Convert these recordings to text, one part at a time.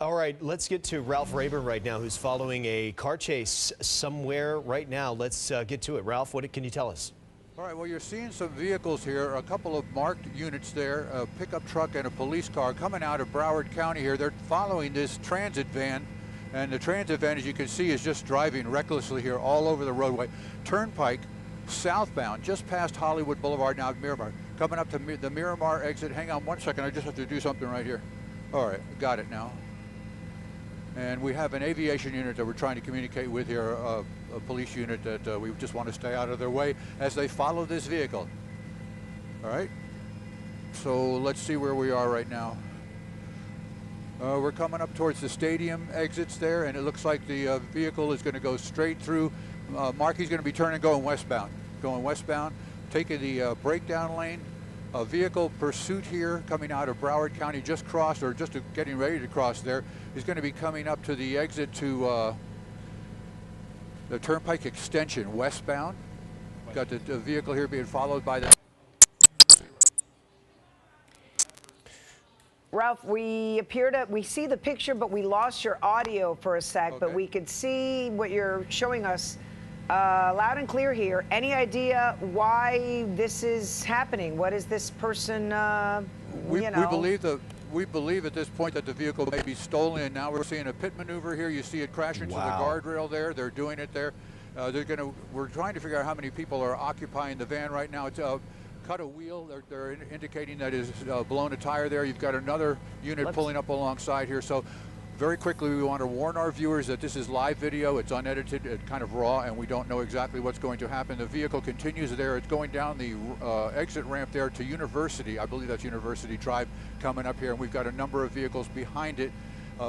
All right, let's get to Ralph Rayburn right now, who's following a car chase somewhere right now. Let's get to it. Ralph, what can you tell us? All right, well, you're seeing some vehicles here, a couple of marked units there, a pickup truck and a police car coming out of Broward County here. They're following this transit van, and the transit van, as you can see, is just driving recklessly here all over the roadway. Turnpike, southbound, just past Hollywood Boulevard, now Miramar. Coming up to the Miramar exit. Hang on one second, I just have to do something right here. All right, got it now. And we have an aviation unit that we're trying to communicate with here, a police unit that we just want to stay out of their way as they follow this vehicle. All right, so let's see where we are right now. We're coming up towards the stadium exits there, and it looks like the vehicle is going to go straight through. Marky's going to be turning, going westbound, taking the breakdown lane. A vehicle pursuit here coming out of Broward County, just crossed, or just getting ready to cross there, is going to be coming up to the exit to the Turnpike extension westbound. Got the vehicle here being followed by the... Ralph, we see the picture, but we lost your audio for a sec, but we could see what you're showing us loud and clear here. Any idea why this is happening? What is this person, We believe at this point that the vehicle may be stolen, and now we're seeing a pit maneuver here. You see it crash into the guardrail there. They're doing it there. We're trying to figure out how many people are occupying the van right now. It's cut a wheel. They're indicating that is blown a tire there. You've got another unit pulling up alongside here. So very quickly, we want to warn our viewers that this is live video. It's unedited, it's kind of raw, and we don't know exactly what's going to happen. The vehicle continues there. It's going down the exit ramp there to University. I believe that's University Drive coming up here, and we've got a number of vehicles behind it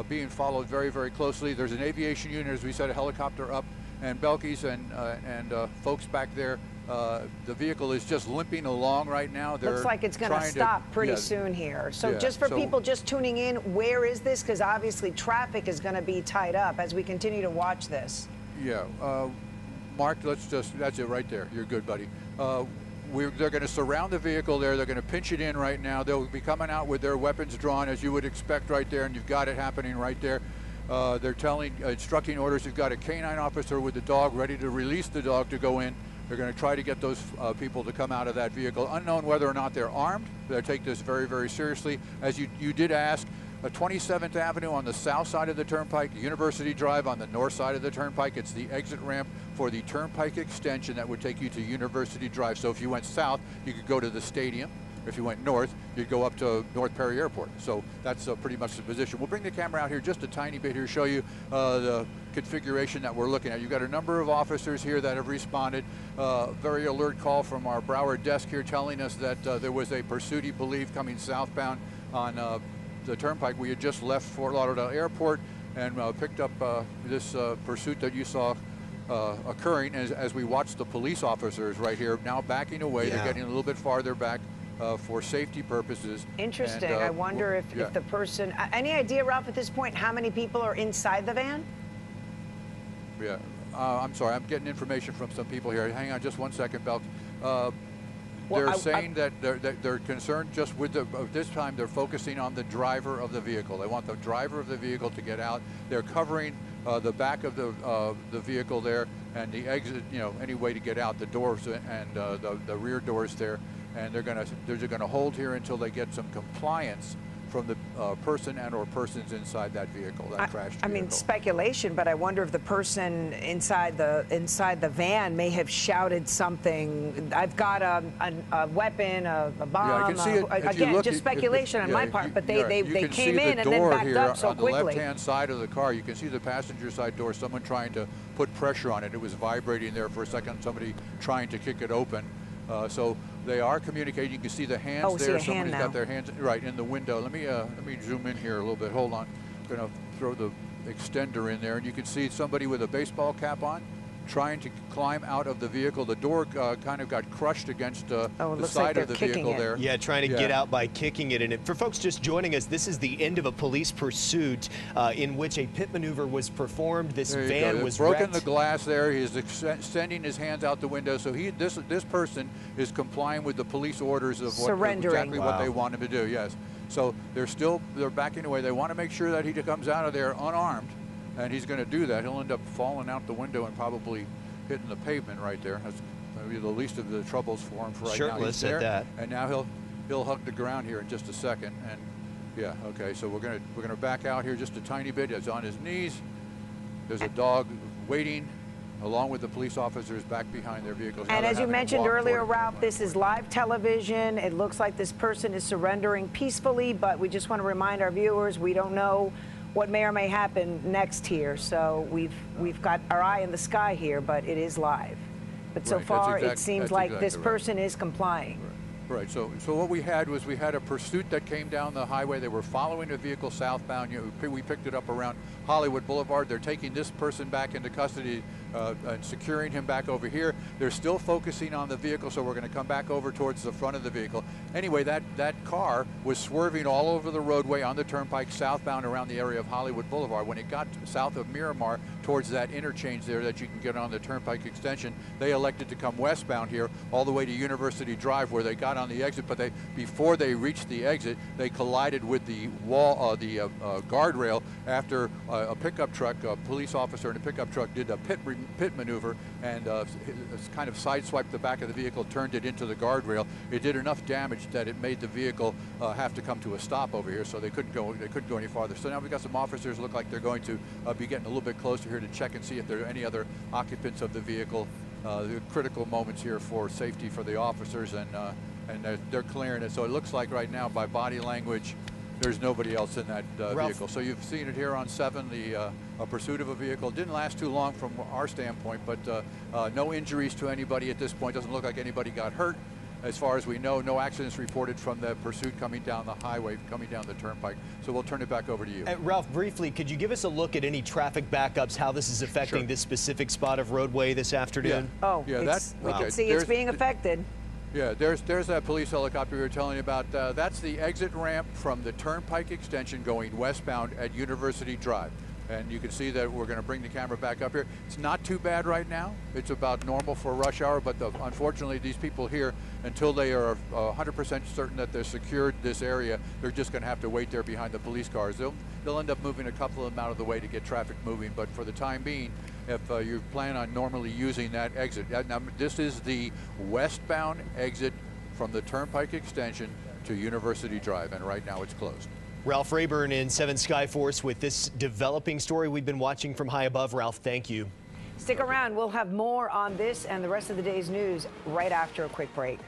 being followed very, very closely. There's an aviation unit, as we said, a helicopter up, and Belkey's and folks back there. The vehicle is just limping along right now. Looks like it's going to stop pretty soon here. So just for people just tuning in, where is this? Because obviously traffic is going to be tied up as we continue to watch this. Yeah, Mark, that's it right there. You're good, buddy. They're going to surround the vehicle there. They're going to pinch it in right now. They'll be coming out with their weapons drawn, as you would expect right there, and you've got it happening right there. They're instructing orders. You've got a canine officer with the dog ready to release the dog to go in. They're going to try to get those people to come out of that vehicle, unknown whether or not they're armed. They'll take this very, very seriously. As you did ask, 27th Avenue on the south side of the Turnpike, University Drive on the north side of the Turnpike. It's the exit ramp for the Turnpike extension that would take you to University Drive. So if you went south, you could go to the stadium. If you went north, you'd go up to North Perry Airport. So that's pretty much the position. We'll bring the camera out here just a tiny bit here, show you the configuration that we're looking at. You've got a number of officers here that have responded. Very alert call from our Broward desk here telling us that there was a pursuit, he believed, coming southbound on the Turnpike. We had just left Fort Lauderdale Airport and picked up this pursuit that you saw occurring as we watched the police officers right here now backing away. They're getting a little bit farther back for safety purposes. Interesting. And, I wonder if the person, any idea, Ralph, at this point, how many people are inside the van? Yeah, I'm sorry, I'm getting information from some people here. Hang on just one second, Belk. They're saying that they're concerned just with this time they're focusing on the driver of the vehicle. They want the driver of the vehicle to get out. They're covering the back of the vehicle there and the exit, any way to get out, the doors and the rear doors there. And they're gonna hold here until they get some compliance from the person and or persons inside that vehicle, that crashed vehicle. I mean, speculation, but I wonder if the person inside the van may have shouted something. I've got a weapon, a bomb. Yeah, I can see it. Again, just speculation on my part, but they came in and then backed up so quickly. On the left-hand side of the car, you can see the passenger side door. Someone trying to put pressure on it. It was vibrating there for a second. Somebody trying to kick it open. So they are communicating. You can see the hands there. Somebody's got their hands right in the window. Let me zoom in here a little bit. Hold on. I'm going to throw the extender in there, and you can see somebody with a baseball cap on trying to climb out of the vehicle. The door kind of got crushed against the side of the vehicle there. Yeah, trying to get out by kicking it. And for folks just joining us, this is the end of a police pursuit in which a pit maneuver was performed. This van was broken the glass there. He's extending his hands out the window. So this person is complying with the police orders of exactly what they want him to do. Yes. So they're backing away. They want to make sure that he comes out of there unarmed, and he's going to do that. He'll end up falling out the window and probably hitting the pavement right there. That's maybe the least of the troubles for him for right now. Shirtless He's there, at that. and now he'll hug the ground here in just a second. And yeah, okay. So we're gonna back out here just a tiny bit. He's on his knees. There's a dog waiting, along with the police officers back behind their vehicles. And as you mentioned earlier, Ralph, this is live television. It looks like this person is surrendering peacefully, but we just want to remind our viewers, we don't know what may or may happen next here. So we've got our eye in the sky here, but it is live. But so far, it seems like this person is complying. Right. So what we had was a pursuit that came down the highway. They were following a vehicle southbound. We picked it up around Hollywood Boulevard. They're taking this person back into custody and securing him back over here. They're still focusing on the vehicle, so we're going to come back over towards the front of the vehicle. Anyway, that car was swerving all over the roadway on the Turnpike southbound around the area of Hollywood Boulevard. When it got south of Miramar towards that interchange there that you can get on the Turnpike extension, they elected to come westbound here all the way to University Drive, where they got on the exit, but before they reached the exit, they collided with the wall, guardrail, after a pickup truck, a police officer in a pickup truck did a pit maneuver and kind of sideswiped the back of the vehicle, turned it into the guardrail. It did enough damage that it made the vehicle have to come to a stop over here, so they couldn't go any farther. So now we've got some officers look like they're going to be getting a little bit closer here to check and see if there are any other occupants of the vehicle. The critical moments here for safety for the officers, and they're clearing it. So it looks like right now, by body language, there's nobody else in that vehicle. So you've seen it here on 7, a pursuit of a vehicle. It didn't last too long from our standpoint, but no injuries to anybody at this point. Doesn't look like anybody got hurt. As far as we know, no accidents reported from the pursuit coming down the highway, coming down the Turnpike. So we'll turn it back over to you. Ralph, briefly, could you give us a look at any traffic backups, how this is affecting this specific spot of roadway this afternoon? Yeah. Oh, yeah, we can see it's being affected. Yeah, there's that police helicopter we were telling you about. That's the exit ramp from the Turnpike extension going westbound at University Drive. And you can see that we're going to bring the camera back up here. It's not too bad right now. It's about normal for rush hour, but unfortunately these people here, until they are 100% certain that they're secured this area, they're just going to have to wait there behind the police cars. They'll end up moving a couple of them out of the way to get traffic moving, but for the time being, if you plan on normally using that exit. Now, this is the westbound exit from the Turnpike extension to University Drive, and right now it's closed. Ralph Rayburn in 7 Skyforce with this developing story we've been watching from high above. Ralph, thank you. Stick around. We'll have more on this and the rest of the day's news right after a quick break.